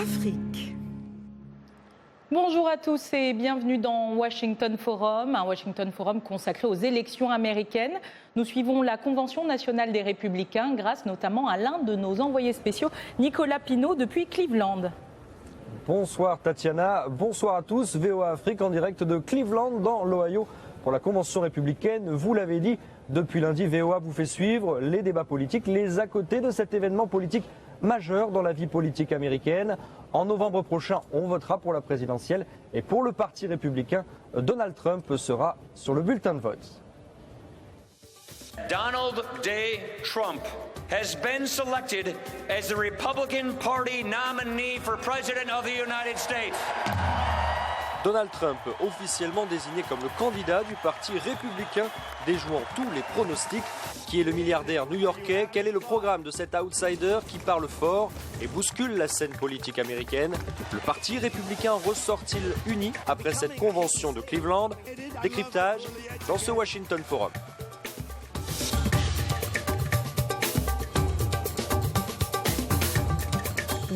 Afrique. Bonjour à tous et bienvenue dans Washington Forum, un Washington Forum consacré aux élections américaines. Nous suivons la Convention nationale des Républicains grâce notamment à l'un de nos envoyés spéciaux, Nicolas Pinault, depuis Cleveland. Bonsoir Tatiana, bonsoir à tous. VOA Afrique en direct de Cleveland dans l'Ohio pour la Convention républicaine. Vous l'avez dit, depuis lundi, VOA vous fait suivre les débats politiques, les à côté de cet événement politique majeur dans la vie politique américaine. En novembre prochain, on votera pour la présidentielle et pour le Parti républicain, Donald Trump sera sur le bulletin de vote. Donald J. Trump has been selected as the Republican Party nominee for President of the United States. Donald Trump, officiellement désigné comme le candidat du Parti républicain, déjouant tous les pronostics. Qui est le milliardaire new-yorkais? Quel est le programme de cet outsider qui parle fort et bouscule la scène politique américaine? Le Parti républicain ressort-il uni après cette convention de Cleveland? Décryptage dans ce Washington Forum.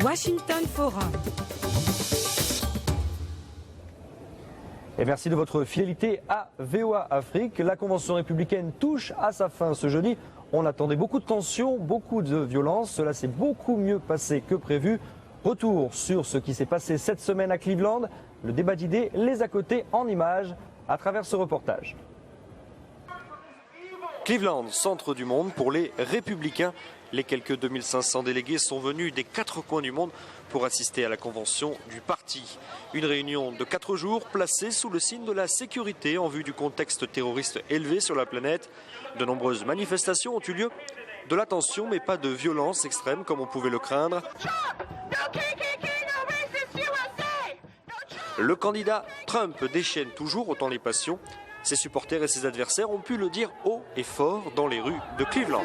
Washington Forum. Et merci de votre fidélité à VOA Afrique. La Convention républicaine touche à sa fin ce jeudi. On attendait beaucoup de tensions, beaucoup de violence. Cela s'est beaucoup mieux passé que prévu. Retour sur ce qui s'est passé cette semaine à Cleveland. Le débat d'idées, les à côté en images à travers ce reportage. Cleveland, centre du monde pour les républicains. Les quelques 2500 délégués sont venus des 4 coins du monde pour assister à la convention du parti. Une réunion de 4 jours placée sous le signe de la sécurité en vue du contexte terroriste élevé sur la planète. De nombreuses manifestations ont eu lieu. De la tension mais pas de violence extrême comme on pouvait le craindre. Le candidat Trump déchaîne toujours autant les passions. Ses supporters et ses adversaires ont pu le dire haut et fort dans les rues de Cleveland.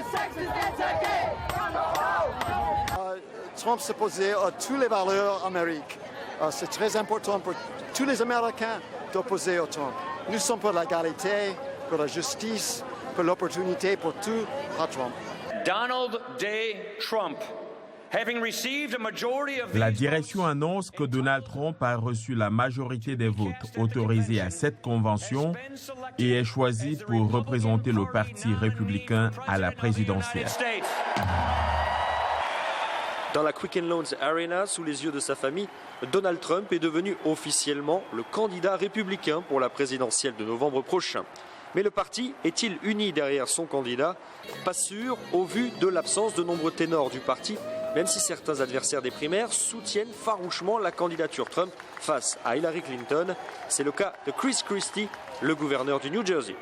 Trump s'opposait à toutes les valeurs américaines. C'est très important pour tous les Américains d'opposer à Trump. Nous sommes pour l'égalité, pour la justice, pour l'opportunité pour tout à Trump. Donald J. Trump. La direction annonce que Donald Trump a reçu la majorité des votes autorisés à cette convention et est choisi pour représenter le Parti républicain à la présidentielle. Dans la Quicken Loans Arena, sous les yeux de sa famille, Donald Trump est devenu officiellement le candidat républicain pour la présidentielle de novembre prochain. Mais le parti est-il uni derrière son candidat? Pas sûr, au vu de l'absence de nombreux ténors du parti, même si certains adversaires des primaires soutiennent farouchement la candidature Trump face à Hillary Clinton. C'est le cas de Chris Christie, le gouverneur du New Jersey.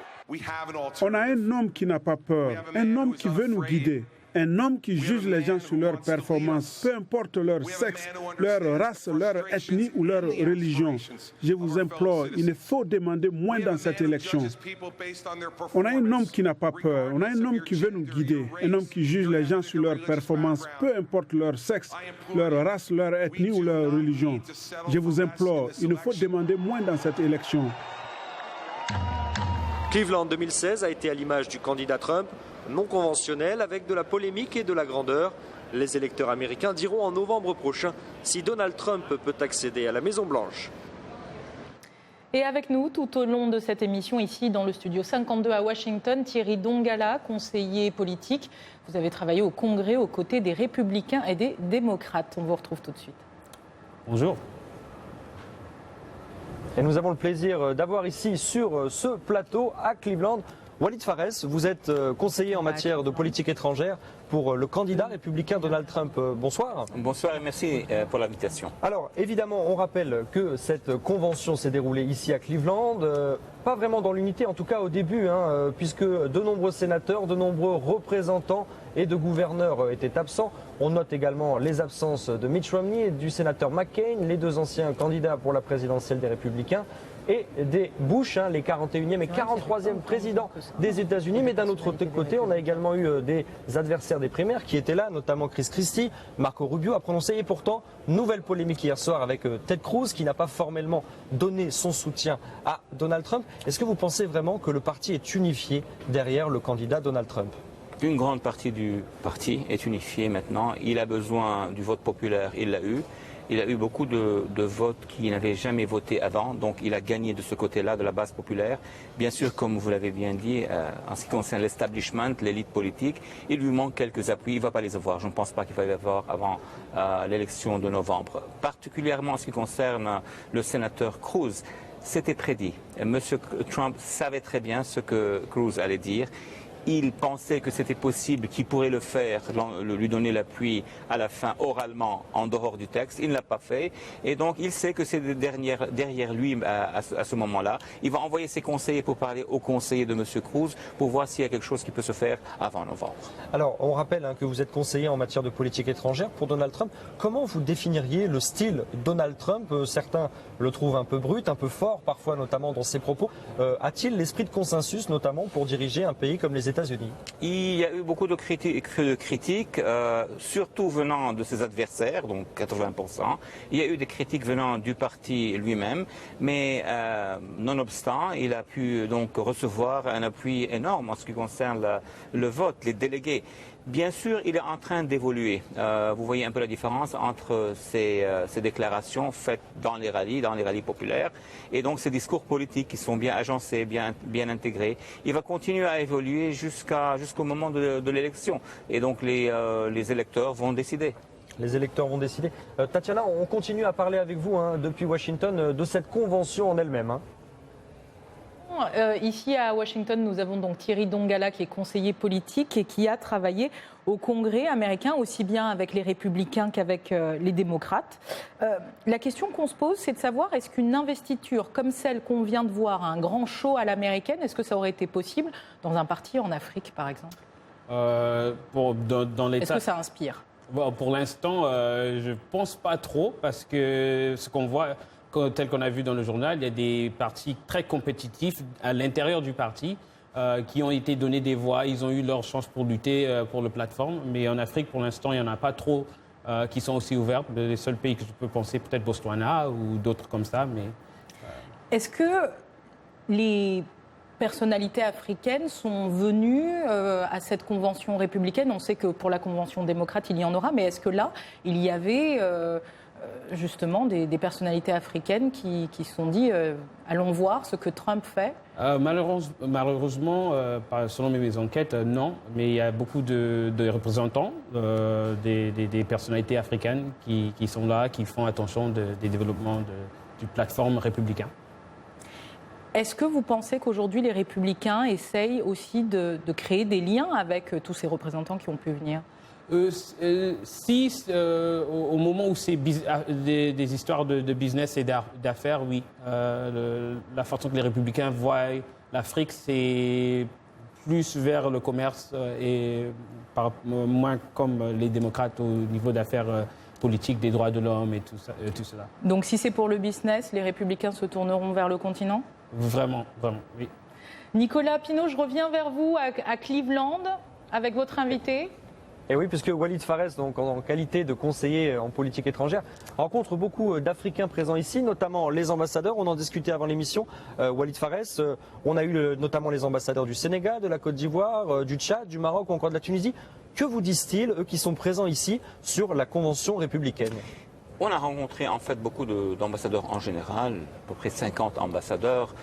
On a un homme qui n'a pas peur, un homme qui veut nous guider. Un homme qui juge les gens sur leur performance, peu importe leur sexe, leur race, leur ethnie ou leur religion. Je vous implore, il ne faut demander moins dans cette élection. On a un homme qui n'a pas peur, on a un homme qui veut nous guider, un homme qui juge les gens sur leur performance, peu importe leur sexe, leur race, leur ethnie ou leur religion. Je vous implore, il ne faut demander moins dans cette élection. Cleveland 2016 a été à l'image du candidat Trump, non conventionnel, avec de la polémique et de la grandeur. Les électeurs américains diront en novembre prochain si Donald Trump peut accéder à la Maison-Blanche. Et avec nous, tout au long de cette émission, ici dans le studio 52 à Washington, Thierry Dongala, conseiller politique. Vous avez travaillé au Congrès aux côtés des Républicains et des démocrates. On vous retrouve tout de suite. Bonjour. Et nous avons le plaisir d'avoir ici sur ce plateau à Cleveland Walid Pharres, vous êtes conseiller en matière de politique étrangère pour le candidat républicain Donald Trump. Bonsoir. Bonsoir et merci pour l'invitation. Alors évidemment, on rappelle que cette convention s'est déroulée ici à Cleveland, pas vraiment dans l'unité, en tout cas au début, puisque de nombreux sénateurs, de nombreux représentants et de gouverneurs étaient absents. On note également les absences de Mitt Romney et du sénateur McCain, les deux anciens candidats pour la présidentielle des Républicains, et des Bush, les 41e et 43e présidents des États-Unis. Mais d'un autre côté, on a également eu des adversaires des primaires qui étaient là, notamment Chris Christie. Marco Rubio a prononcé. Et pourtant, nouvelle polémique hier soir avec Ted Cruz, qui n'a pas formellement donné son soutien à Donald Trump. Est-ce que vous pensez vraiment que le parti est unifié derrière le candidat Donald Trump ? Une grande partie du parti est unifiée maintenant. Il a besoin du vote populaire, il l'a eu. Il a eu beaucoup de votes qui n'avaient jamais voté avant, donc il a gagné de ce côté-là, de la base populaire. Bien sûr, comme vous l'avez bien dit, en ce qui concerne l'establishment, l'élite politique, il lui manque quelques appuis, il ne va pas les avoir. Je ne pense pas qu'il va les avoir avant l'élection de novembre. Particulièrement en ce qui concerne le sénateur Cruz, c'était prédit. Monsieur Trump savait très bien ce que Cruz allait dire. Il pensait que c'était possible, qu'il pourrait le faire, lui donner l'appui à la fin oralement en dehors du texte. Il ne l'a pas fait et donc il sait que c'est derrière lui à ce moment-là. Il va envoyer ses conseillers pour parler aux conseillers de M. Cruz pour voir s'il y a quelque chose qui peut se faire avant novembre. Alors, on rappelle que vous êtes conseiller en matière de politique étrangère pour Donald Trump. Comment vous définiriez le style Donald Trump? Certains le trouvent un peu brut, un peu fort, parfois notamment dans ses propos. A-t-il l'esprit de consensus, notamment pour diriger un pays comme les États-Unis? Il y a eu beaucoup de critiques, surtout venant de ses adversaires, donc 80%. Il y a eu des critiques venant du parti lui-même, mais nonobstant, il a pu donc recevoir un appui énorme en ce qui concerne le vote, les délégués. Bien sûr, il est en train d'évoluer. Vous voyez un peu la différence entre ces déclarations faites dans les rallyes populaires, et donc ces discours politiques qui sont bien agencés, bien intégrés. Il va continuer à évoluer jusqu'au moment de l'élection, et donc les électeurs vont décider. Les électeurs vont décider. Tatiana, on continue à parler avec vous depuis Washington de cette convention en elle-même. Ici à Washington, nous avons donc Thierry Dongala qui est conseiller politique et qui a travaillé au Congrès américain, aussi bien avec les républicains qu'avec les démocrates. La question qu'on se pose, c'est de savoir est-ce qu'une investiture comme celle qu'on vient de voir, un grand show à l'américaine, est-ce que ça aurait été possible dans un parti en Afrique, par exemple? Est-ce que ça inspire? Bon, pour l'instant, je ne pense pas trop, parce que ce qu'on voit, tel qu'on a vu dans le journal, il y a des partis très compétitifs à l'intérieur du parti qui ont été donnés des voix. Ils ont eu leur chance pour lutter pour la plateforme. Mais en Afrique, pour l'instant, il n'y en a pas trop qui sont aussi ouverts. Les seuls pays que je peux penser, peut-être Botswana ou d'autres comme ça. Mais est-ce que les personnalités africaines sont venues à cette convention républicaine? On sait que pour la convention démocrate, il y en aura. Mais est-ce que là, il y avait justement des personnalités africaines qui se sont dit allons voir ce que Trump fait? Malheureusement, selon mes enquêtes, non. Mais il y a beaucoup de représentants, des personnalités africaines qui sont là, qui font attention des développements du plateforme républicain. Est-ce que vous pensez qu'aujourd'hui les républicains essayent aussi de créer des liens avec tous ces représentants qui ont pu venir? Au moment où c'est des histoires de business et d'affaires, oui. La façon que les républicains voient l'Afrique, c'est plus vers le commerce et moins comme les démocrates au niveau d'affaires politiques, des droits de l'homme et tout cela. Donc si c'est pour le business, les républicains se tourneront vers le continent? Vraiment, oui. Nicolas Pinault, je reviens vers vous à Cleveland avec votre invité. Et oui, puisque Walid Pharres, donc en qualité de conseiller en politique étrangère, rencontre beaucoup d'Africains présents ici, notamment les ambassadeurs. On en discutait avant l'émission. Walid Pharres, on a eu notamment les ambassadeurs du Sénégal, de la Côte d'Ivoire, du Tchad, du Maroc ou encore de la Tunisie. Que vous disent-ils, eux qui sont présents ici, sur la Convention républicaine? On a rencontré en fait beaucoup d'ambassadeurs en général, à peu près 50 ambassadeurs,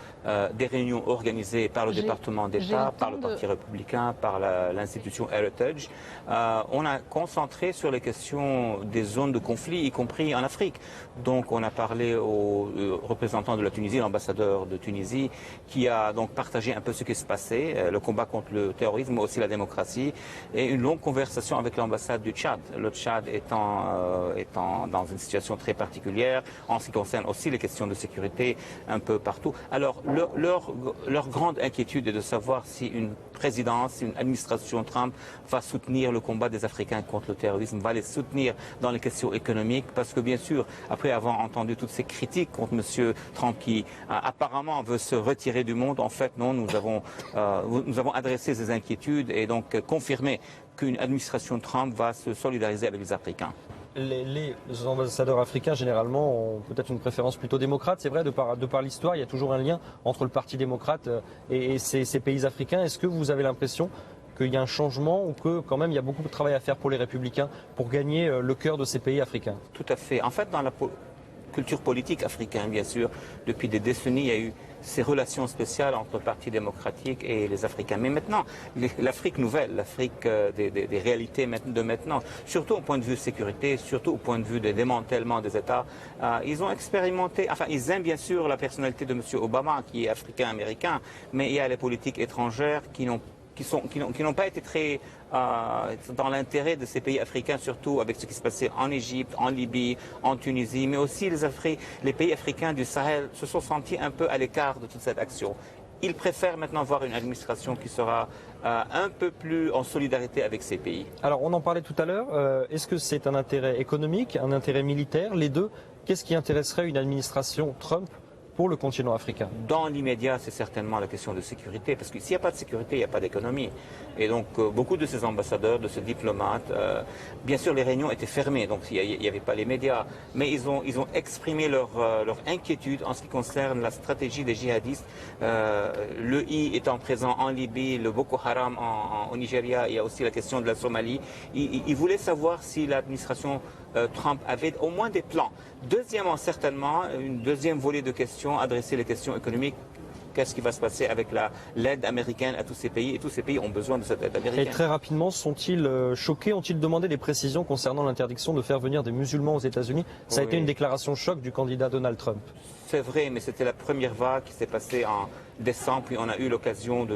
des réunions organisées par le département d'État, par le Parti républicain, par l'institution Heritage. On a concentré sur les questions des zones de conflit, y compris en Afrique. Donc on a parlé aux représentants de la Tunisie, l'ambassadeur de Tunisie, qui a donc partagé un peu ce qui se passait, le combat contre le terrorisme, mais aussi la démocratie, et une longue conversation avec l'ambassade du Tchad. Le Tchad étant dans une situation très particulière, en ce qui concerne aussi les questions de sécurité un peu partout. Alors, leur grande inquiétude est de savoir si une présidence, une administration Trump va soutenir le combat des Africains contre le terrorisme, va les soutenir dans les questions économiques, parce que bien sûr, après avoir entendu toutes ces critiques contre M. Trump qui apparemment veut se retirer du monde, en fait non, nous avons adressé ces inquiétudes et donc confirmé qu'une administration Trump va se solidariser avec les Africains. Les ambassadeurs africains, généralement, ont peut-être une préférence plutôt démocrate. C'est vrai, de par l'histoire, il y a toujours un lien entre le Parti démocrate et ces pays africains. Est-ce que vous avez l'impression qu'il y a un changement ou que quand même il y a beaucoup de travail à faire pour les républicains pour gagner le cœur de ces pays africains? Tout à fait. En fait, dans la culture politique africaine, bien sûr, depuis des décennies, il y a eu ces relations spéciales entre le Parti démocratique et les Africains. Mais maintenant, l'Afrique nouvelle, l'Afrique des réalités de maintenant, surtout au point de vue sécurité, surtout au point de vue de démantèlement des États, ils ont expérimenté, enfin, ils aiment bien sûr la personnalité de M. Obama, qui est africain-américain, mais il y a les politiques étrangères qui n'ont pas été très dans l'intérêt de ces pays africains, surtout avec ce qui se passait en Égypte, en Libye, en Tunisie, mais aussi les pays africains du Sahel se sont sentis un peu à l'écart de toute cette action. Ils préfèrent maintenant voir une administration qui sera un peu plus en solidarité avec ces pays. Alors on en parlait tout à l'heure, est-ce que c'est un intérêt économique, un intérêt militaire, les deux? Qu'est-ce qui intéresserait une administration Trump pour le continent africain? Dans l'immédiat, c'est certainement la question de sécurité, parce que s'il n'y a pas de sécurité, il n'y a pas d'économie. Et donc, beaucoup de ces ambassadeurs, de ces diplomates, bien sûr, les réunions étaient fermées, donc il n'y avait pas les médias, mais ils ont exprimé leur inquiétude en ce qui concerne la stratégie des djihadistes. Le I étant présent en Libye, le Boko Haram au Nigeria, il y a aussi la question de la Somalie. Ils voulaient savoir si l'administration Trump avait au moins des plans. Deuxièmement, certainement, une deuxième volée de questions, adresser les questions économiques. Qu'est-ce qui va se passer avec l'aide américaine à tous ces pays? Et tous ces pays ont besoin de cette aide américaine. Et très rapidement, sont-ils choqués? Ont-ils demandé des précisions concernant l'interdiction de faire venir des musulmans aux États-Unis? Ça a été une déclaration choc du candidat Donald Trump. C'est vrai, mais c'était la première vague qui s'est passée en décembre, puis on a eu l'occasion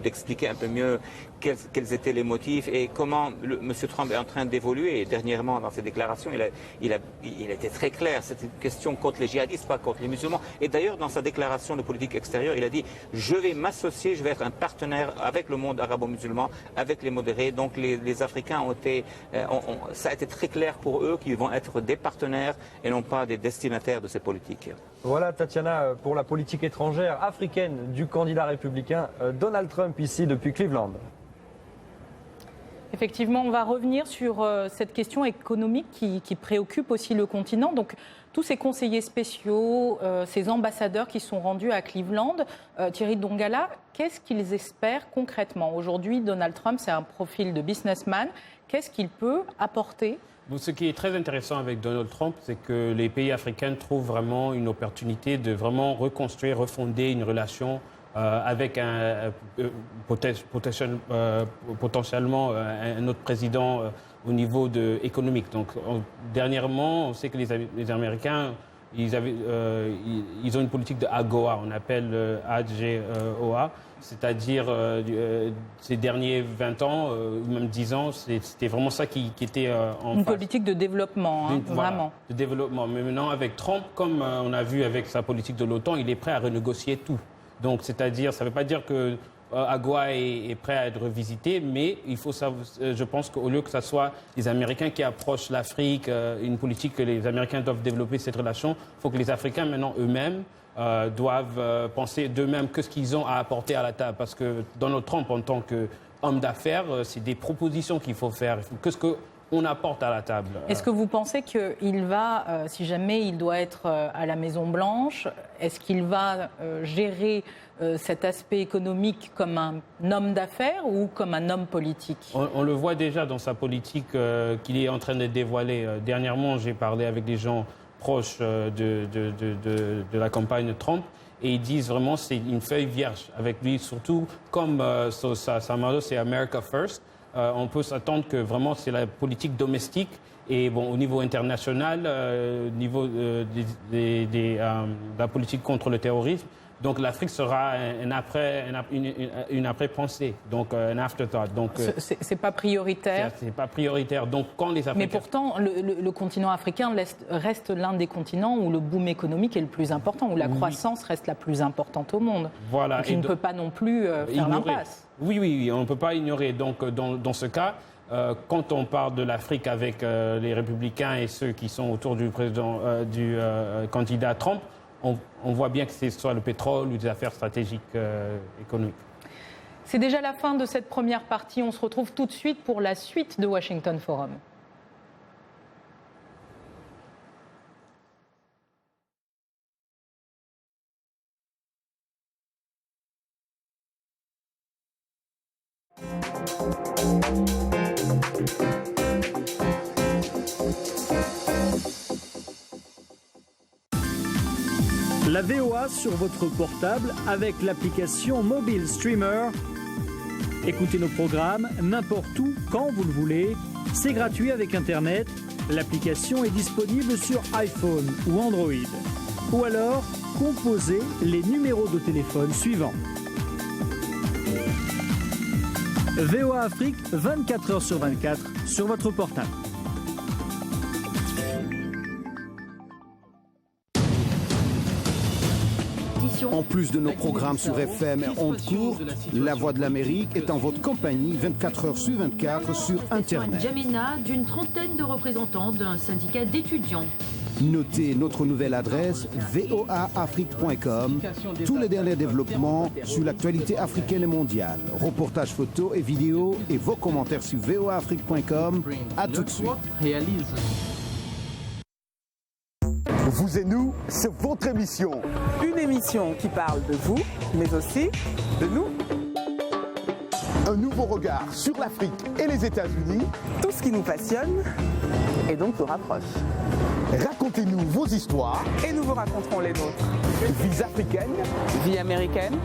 d'expliquer un peu mieux quels étaient les motifs et comment M. Trump est en train d'évoluer. Dernièrement, dans ses déclarations, il a été très clair. C'est une question contre les djihadistes, pas contre les musulmans. Et d'ailleurs, dans sa déclaration de politique extérieure, il a dit « Je vais m'associer, je vais être un partenaire avec le monde arabo-musulman, avec les modérés ». Donc les Africains ont été, ça a été très clair pour eux qu'ils vont être des partenaires et non pas des destinataires de ces politiques. Voilà Tatiana pour la politique étrangère africaine du candidat républicain Donald Trump ici depuis Cleveland. Effectivement, on va revenir sur cette question économique qui préoccupe aussi le continent. Donc, tous ces conseillers spéciaux, ces ambassadeurs qui sont rendus à Cleveland, Thierry Dongala, qu'est-ce qu'ils espèrent concrètement? Aujourd'hui, Donald Trump, c'est un profil de businessman. Qu'est-ce qu'il peut apporter? Ce qui est très intéressant avec Donald Trump, c'est que les pays africains trouvent vraiment une opportunité de vraiment reconstruire, refonder une relation avec potentiellement un autre président au niveau économique. Donc, dernièrement, on sait que les Américains, ils ont une politique de AGOA, on appelle AGOA, c'est-à-dire ces derniers 20 ans, ou même 10 ans, c'était vraiment ça qui était en une face. politique de développement, hein, Voilà, vraiment. de développement. Mais maintenant, avec Trump, comme on a vu avec sa politique de l'OTAN, il est prêt à renégocier tout. Donc, c'est-à-dire, ça ne veut pas dire que AGOA est prêt à être revisité, mais il faut savoir, je pense qu'au lieu que ce soit les Américains qui approchent l'Afrique, une politique que les Américains doivent développer cette relation, il faut que les Africains, maintenant, eux-mêmes, doivent penser d'eux-mêmes que ce qu'ils ont à apporter à la table. Parce que Donald Trump, en tant qu'homme d'affaires, c'est des propositions qu'il faut faire. Qu'est-ce qu'on apporte à la table? Est-ce que vous pensez qu'il va, si jamais il doit être à la Maison-Blanche, est-ce qu'il va gérer cet aspect économique comme un homme d'affaires ou comme un homme politique? On le voit déjà dans sa politique qu'il est en train de dévoiler. Dernièrement, j'ai parlé avec des gens proches de la campagne Trump et ils disent vraiment que c'est une feuille vierge avec lui, surtout comme sa motto c'est America First. On peut s'attendre que vraiment c'est la politique domestique et bon, au niveau international, au niveau de la politique contre le terrorisme. Donc l'Afrique sera une après-pensée, donc un afterthought. Donc c'est pas prioritaire. C'est pas prioritaire. Donc quand les Africains... Mais pourtant, le continent africain reste l'un des continents où le boom économique est le plus important, où la croissance reste la plus importante au monde. Voilà. Donc il ne peut pas non plus faire l'impasse. Oui, on ne peut pas ignorer. Donc dans ce cas, quand on parle de l'Afrique avec les républicains et ceux qui sont autour du candidat Trump, on voit bien que c'est soit le pétrole ou des affaires stratégiques économiques. C'est déjà la fin de cette première partie. On se retrouve tout de suite pour la suite de Washington Forum. La VOA sur votre portable avec l'application Mobile Streamer. Écoutez nos programmes n'importe où, quand vous le voulez. C'est gratuit avec Internet. L'application est disponible sur iPhone ou Android. Ou alors, composez les numéros de téléphone suivants. VOA Afrique, 24 heures sur 24, sur votre portable. En plus de nos programmes sur FM et ondes courtes, La Voix de l'Amérique est en votre compagnie 24 heures sur 24 sur Internet. N'Djamena, d'une trentaine de représentants d'un syndicat d'étudiants. Notez notre nouvelle adresse voaafrique.com. Tous les derniers développements sur l'actualité africaine et mondiale. Reportages photos et vidéos et vos commentaires sur voaafrique.com. À tout de suite. Vous et nous, c'est votre émission. Une émission qui parle de vous, mais aussi de nous. Un nouveau regard sur l'Afrique et les États-Unis. Tout ce qui nous passionne et donc nous rapproche. Racontez-nous vos histoires. Et nous vous raconterons les nôtres. Vies africaines. Vie américaine.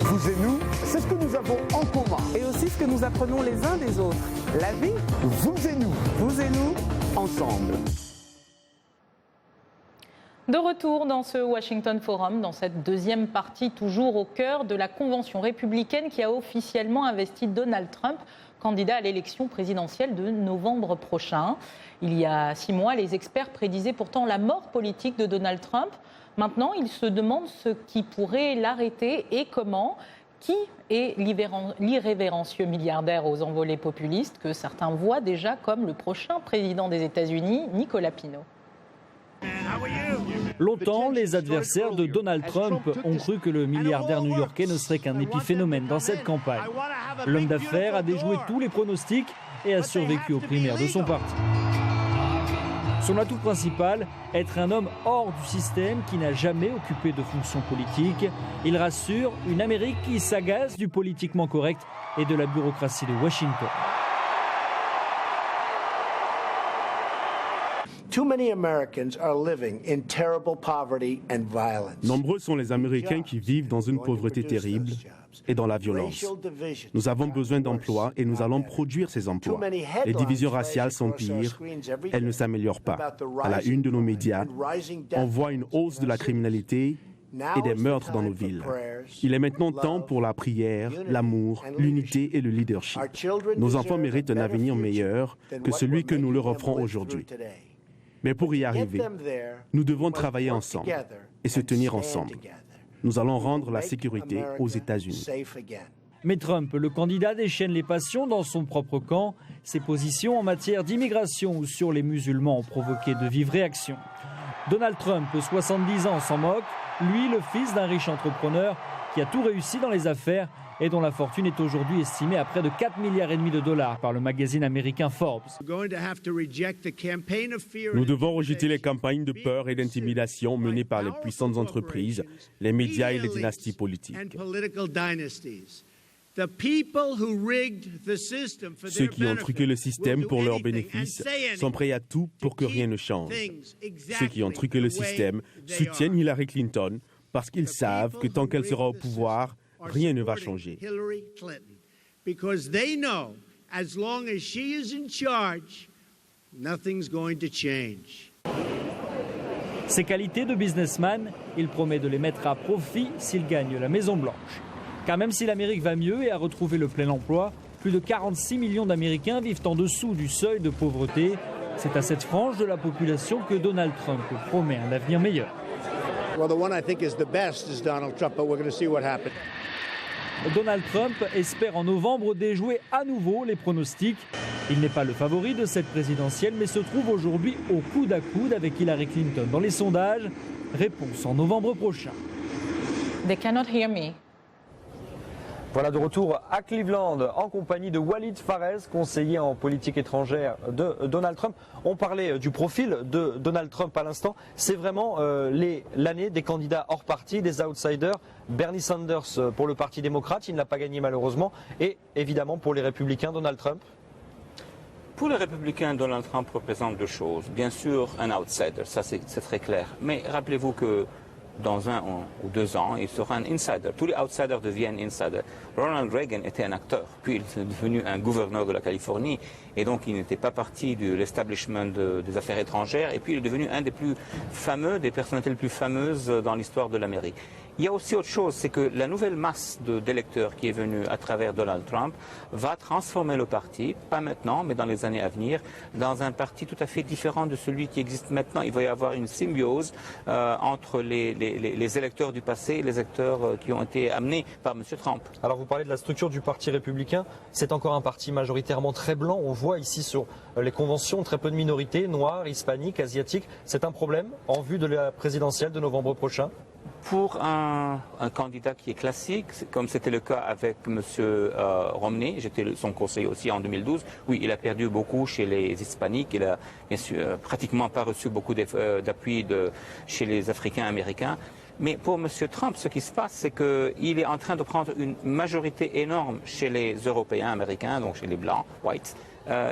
Vous et nous, c'est ce que nous avons en commun. Et aussi ce que nous apprenons les uns des autres. La vie. Vous et nous. Vous et nous. Ensemble. De retour dans ce Washington Forum, dans cette deuxième partie, toujours au cœur de la convention républicaine qui a officiellement investi Donald Trump, candidat à l'élection présidentielle de novembre prochain. Il y a 6 mois, les experts prédisaient pourtant la mort politique de Donald Trump. Maintenant, ils se demandent ce qui pourrait l'arrêter et comment. Qui est l'irrévérencieux milliardaire aux envolées populistes que certains voient déjà comme le prochain président des États-Unis, Nicolas Pinault? Longtemps, les adversaires de Donald Trump ont cru que le milliardaire new-yorkais ne serait qu'un épiphénomène dans cette campagne. L'homme d'affaires a déjoué tous les pronostics et a survécu aux primaires de son parti. Son atout principal, être un homme hors du système qui n'a jamais occupé de fonction politique. Il rassure une Amérique qui s'agace du politiquement correct et de la bureaucratie de Washington. Nombreux sont les Américains qui vivent dans une pauvreté terrible et dans la violence. Nous avons besoin d'emplois et nous allons produire ces emplois. Les divisions raciales sont pires, elles ne s'améliorent pas. À la une de nos médias, on voit une hausse de la criminalité et des meurtres dans nos villes. Il est maintenant temps pour la prière, l'amour, l'unité et le leadership. Nos enfants méritent un avenir meilleur que celui que nous leur offrons aujourd'hui. Mais pour y arriver, nous devons travailler ensemble et se tenir ensemble. Nous allons rendre la sécurité aux États-Unis. Mais Trump, le candidat, déchaîne les passions dans son propre camp. Ses positions en matière d'immigration ou sur les musulmans ont provoqué de vives réactions. Donald Trump, 70 ans, s'en moque. Lui, le fils d'un riche entrepreneur qui a tout réussi dans les affaires et dont la fortune est aujourd'hui estimée à près de 4,5 milliards de dollars par le magazine américain Forbes. Nous devons rejeter les campagnes de peur et d'intimidation menées par les puissantes entreprises, les médias et les dynasties politiques. Ceux qui ont truqué le système pour leurs bénéfices sont prêts à tout pour que rien ne change. Ceux qui ont truqué le système soutiennent Hillary Clinton parce qu'ils savent que tant qu'elle sera au pouvoir, rien ne va changer. Ses qualités de businessman, il promet de les mettre à profit s'il gagne la Maison-Blanche. Car même si l'Amérique va mieux et a retrouvé le plein emploi, plus de 46 millions d'Américains vivent en dessous du seuil de pauvreté. C'est à cette frange de la population que Donald Trump promet un avenir meilleur. Donald Trump espère en novembre déjouer à nouveau les pronostics. Il n'est pas le favori de cette présidentielle, mais se trouve aujourd'hui au coude à coude avec Hillary Clinton dans les sondages. Réponse en novembre prochain. They cannot hear me. Voilà, de retour à Cleveland en compagnie de Walid Pharez, conseiller en politique étrangère de Donald Trump. On parlait du profil de Donald Trump à l'instant. C'est vraiment l'année des candidats hors parti, des outsiders. Bernie Sanders pour le Parti démocrate, il ne l'a pas gagné malheureusement. Et évidemment pour les républicains, Donald Trump. Pour les républicains, Donald Trump représente deux choses. Bien sûr, un outsider, ça c'est très clair. Mais rappelez-vous que dans 1 ou 2 ans, il sera un insider. Tous les outsiders deviennent insiders. Ronald Reagan était un acteur, puis il est devenu un gouverneur de la Californie, et donc il n'était pas parti de l'establishment des affaires étrangères, et puis il est devenu un des plus fameux, des personnalités les plus fameuses dans l'histoire de l'Amérique. Il y a aussi autre chose, c'est que la nouvelle masse d'électeurs qui est venue à travers Donald Trump va transformer le parti, pas maintenant, mais dans les années à venir, dans un parti tout à fait différent de celui qui existe maintenant. Il va y avoir une symbiose entre les électeurs du passé et les électeurs qui ont été amenés par M. Trump. Alors vous parlez de la structure du Parti républicain, c'est encore un parti majoritairement très blanc. On voit ici sur les conventions très peu de minorités, noires, hispaniques, asiatiques. C'est un problème en vue de la présidentielle de novembre prochain? Pour un candidat qui est classique, comme c'était le cas avec M. Romney, j'étais son conseiller aussi en 2012, oui, il a perdu beaucoup chez les hispaniques, il a bien sûr pratiquement pas reçu beaucoup d'appui chez les Africains américains. Mais pour M. Trump, ce qui se passe, c'est qu'il est en train de prendre une majorité énorme chez les Européens américains, donc chez les Blancs, whites,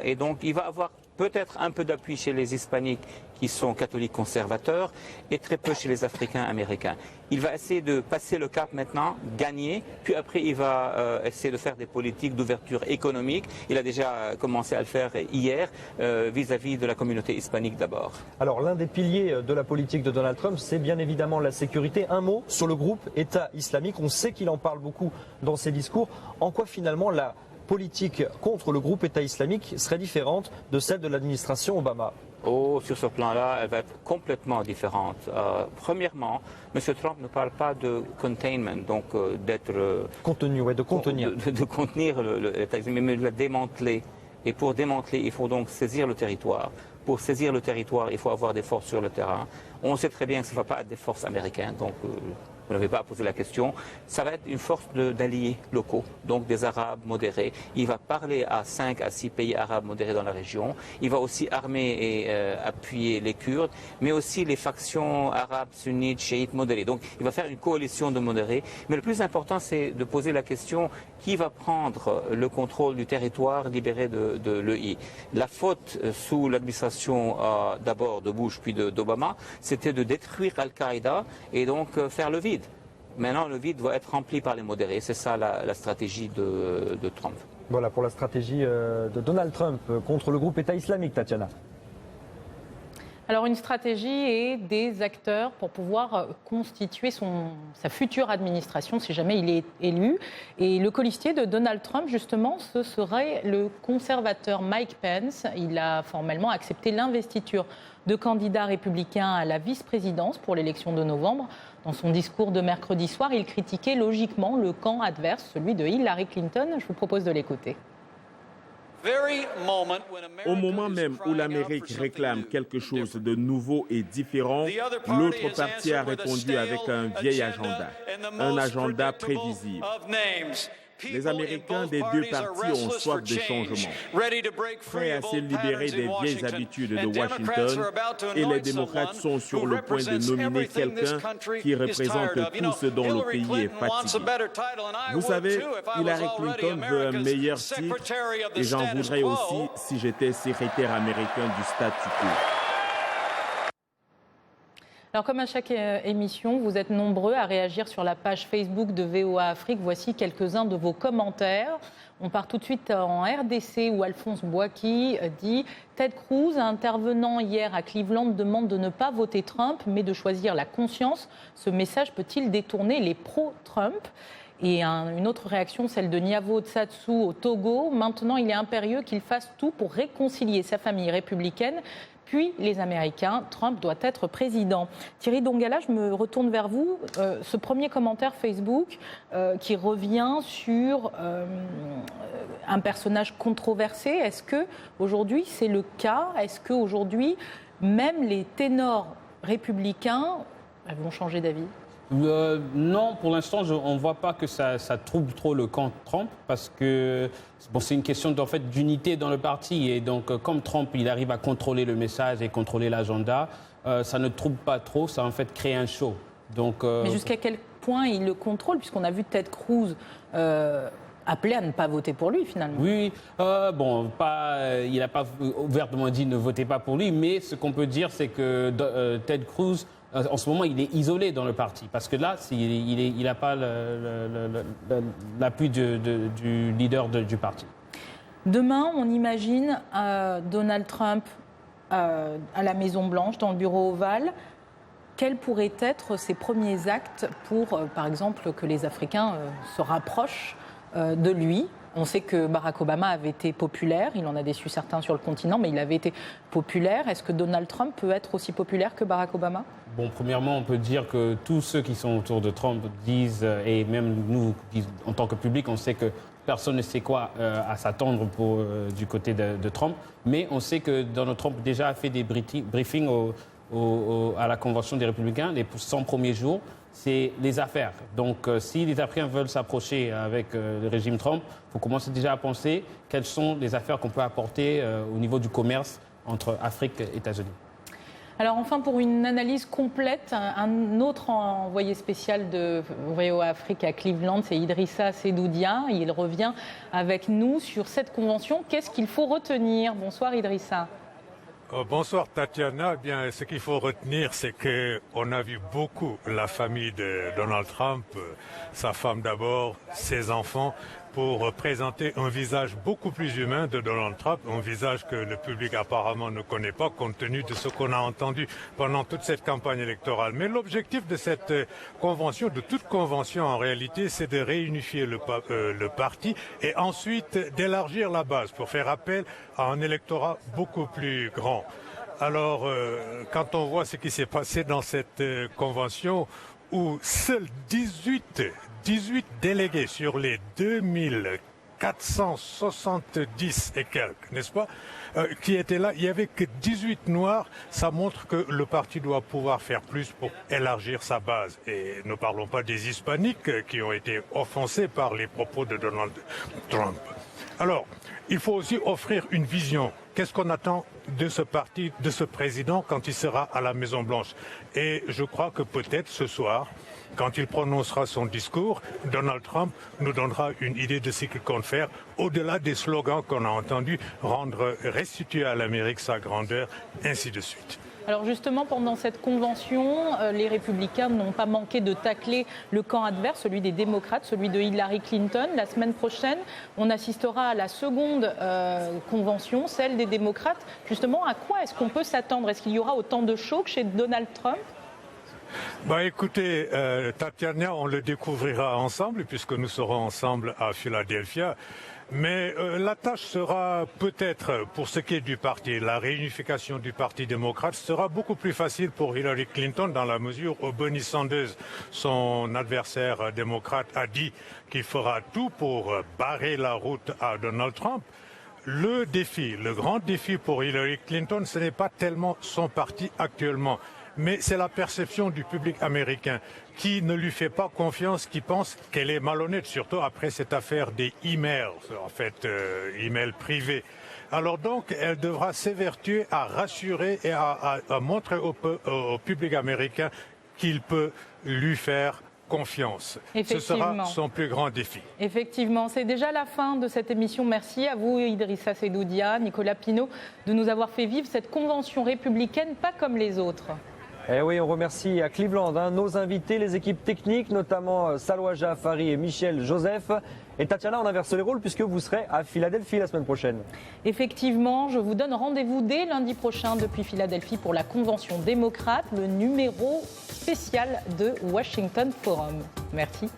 et donc il va avoir peut-être un peu d'appui chez les hispaniques qui sont catholiques conservateurs et très peu chez les Africains américains. Il va essayer de passer le cap maintenant, gagner, puis après il va essayer de faire des politiques d'ouverture économique. Il a déjà commencé à le faire hier vis-à-vis de la communauté hispanique d'abord. Alors l'un des piliers de la politique de Donald Trump, c'est bien évidemment la sécurité. Un mot sur le groupe État islamique. On sait qu'il en parle beaucoup dans ses discours. En quoi finalement la politique contre le groupe État islamique serait différente de celle de l'administration Obama? Oh, sur ce plan-là, elle va être complètement différente. Premièrement, M. Trump ne parle pas de containment, donc d'être... contenu, ouais, de contenir. De contenir l'État islamique, mais de le démanteler. Et pour démanteler, il faut donc saisir le territoire. Pour saisir le territoire, il faut avoir des forces sur le terrain. On sait très bien que ce ne va pas être des forces américaines, donc vous n'avez pas à poser la question. Ça va être une force d'alliés locaux, donc des Arabes modérés. Il va parler à 5 à 6 pays arabes modérés dans la région. Il va aussi armer et appuyer les Kurdes, mais aussi les factions arabes, sunnites, chiites modérées. Donc il va faire une coalition de modérés. Mais le plus important, c'est de poser la question qui va prendre le contrôle du territoire libéré de l'EI. La faute sous l'administration d'abord de Bush puis d'Obama, c'était de détruire Al-Qaïda et donc faire le vide. Maintenant, le vide doit être rempli par les modérés. C'est ça la stratégie de Trump. Voilà pour la stratégie de Donald Trump contre le groupe État islamique, Tatiana. Alors une stratégie et des acteurs pour pouvoir constituer sa future administration si jamais il est élu. Et le colistier de Donald Trump, justement, ce serait le conservateur Mike Pence. Il a formellement accepté l'investiture de candidat républicain à la vice-présidence pour l'élection de novembre. Dans son discours de mercredi soir, il critiquait logiquement le camp adverse, celui de Hillary Clinton. Je vous propose de l'écouter. Au moment même où l'Amérique réclame quelque chose de nouveau et différent, l'autre parti a répondu avec un vieil agenda, un agenda prévisible. Les Américains des deux partis ont soif de changement, prêts à se libérer des vieilles habitudes de Washington, et les démocrates sont sur le point de nominer quelqu'un qui représente tout ce dont le pays est fatigué. Vous savez, Hillary Clinton veut un meilleur titre, et j'en voudrais aussi si j'étais secrétaire américain du statu quo. Alors comme à chaque émission, vous êtes nombreux à réagir sur la page Facebook de VOA Afrique. Voici quelques-uns de vos commentaires. On part tout de suite en RDC où Alphonse Boaki dit « Ted Cruz, intervenant hier à Cleveland, demande de ne pas voter Trump, mais de choisir la conscience. Ce message peut-il détourner les pro-Trump ?» Et une autre réaction, celle de Niavo Tsatsu au Togo. « Maintenant, il est impérieux qu'il fasse tout pour réconcilier sa famille républicaine. Puis les Américains, Trump doit être président. » Thierry Dongala, je me retourne vers vous. Ce premier commentaire Facebook qui revient sur un personnage controversé, est-ce qu'aujourd'hui c'est le cas? Est-ce qu'aujourd'hui, même les ténors républicains vont changer d'avis? Non, pour l'instant, on ne voit pas que ça trouble trop le camp Trump parce que c'est une question d'unité dans le parti. Et donc, comme Trump, il arrive à contrôler le message et contrôler l'agenda, ça ne trouble pas trop, ça en fait crée un show. Donc, mais jusqu'à quel point il le contrôle, puisqu'on a vu Ted Cruz appelé à ne pas voter pour lui finalement. Oui, il n'a pas ouvertement dit ne votez pas pour lui, mais ce qu'on peut dire, c'est que Ted Cruz, en ce moment, il est isolé dans le parti, parce que là, il n'a pas l'appui du leader du parti. Demain, on imagine Donald Trump à la Maison-Blanche, dans le bureau ovale. Quels pourraient être ses premiers actes pour, par exemple, que les Africains se rapprochent de lui? On sait que Barack Obama avait été populaire, il en a déçu certains sur le continent, mais il avait été populaire. Est-ce que Donald Trump peut être aussi populaire que Barack Obama? Bon, premièrement, on peut dire que tous ceux qui sont autour de Trump disent, et même nous, en tant que public, on sait que personne ne sait quoi à s'attendre du côté de Trump, mais on sait que Donald Trump déjà a fait des briefings à la Convention des Républicains, les 100 premiers jours, c'est les affaires. Donc, si les Africains veulent s'approcher avec le régime Trump, il faut commencer déjà à penser quelles sont les affaires qu'on peut apporter au niveau du commerce entre Afrique et États-Unis. Alors enfin, pour une analyse complète, un autre envoyé spécial de VOA Afrique à Cleveland, c'est Idrissa Sedoudia. Il revient avec nous sur cette convention. Qu'est-ce qu'il faut retenir? Bonsoir Idrissa. Bonsoir Tatiana. Eh bien, ce qu'il faut retenir, c'est qu'on a vu beaucoup la famille de Donald Trump, sa femme d'abord, ses enfants, pour présenter un visage beaucoup plus humain de Donald Trump, un visage que le public apparemment ne connaît pas compte tenu de ce qu'on a entendu pendant toute cette campagne électorale. Mais l'objectif de cette convention, de toute convention en réalité, c'est de réunifier le parti et ensuite d'élargir la base pour faire appel à un électorat beaucoup plus grand. Alors, quand on voit ce qui s'est passé dans cette convention, où seuls 18 délégués sur les 2470 et quelques, n'est-ce pas, qui étaient là, il n'y avait que 18 noirs. Ça montre que le parti doit pouvoir faire plus pour élargir sa base. Et ne parlons pas des hispaniques qui ont été offensés par les propos de Donald Trump. Alors, il faut aussi offrir une vision. Qu'est-ce qu'on attend de ce parti, de ce président quand il sera à la Maison-Blanche? Et je crois que peut-être ce soir, quand il prononcera son discours, Donald Trump nous donnera une idée de ce qu'il compte faire, au-delà des slogans qu'on a entendus, restituer à l'Amérique sa grandeur, ainsi de suite. Alors justement, pendant cette convention, les républicains n'ont pas manqué de tacler le camp adverse, celui des démocrates, celui de Hillary Clinton. La semaine prochaine, on assistera à la seconde convention, celle des démocrates. Justement, à quoi est-ce qu'on peut s'attendre? Est-ce qu'il y aura autant de show que chez Donald Trump? Écoutez, Tatiana, on le découvrira ensemble puisque nous serons ensemble à Philadelphia. Mais la tâche sera peut-être, pour ce qui est du parti, la réunification du Parti démocrate sera beaucoup plus facile pour Hillary Clinton dans la mesure où Bernie Sanders, son adversaire démocrate, a dit qu'il fera tout pour barrer la route à Donald Trump. Le défi, le grand défi pour Hillary Clinton, ce n'est pas tellement son parti actuellement, mais c'est la perception du public américain qui ne lui fait pas confiance, qui pense qu'elle est malhonnête, surtout après cette affaire des emails, en fait, emails privés. Alors donc, elle devra s'évertuer à rassurer et à montrer au public américain qu'il peut lui faire confiance. Ce sera son plus grand défi. Effectivement, c'est déjà la fin de cette émission. Merci à vous, Idrissa Sedoudia, Nicolas Pinault, de nous avoir fait vivre cette convention républicaine pas comme les autres. Eh oui, on remercie à Cleveland nos invités, les équipes techniques, notamment Salwa Jaafari et Michel Joseph. Et Tatiana, on inverse les rôles puisque vous serez à Philadelphie la semaine prochaine. Effectivement, je vous donne rendez-vous dès lundi prochain depuis Philadelphie pour la Convention démocrate, le numéro spécial de Washington Forum. Merci.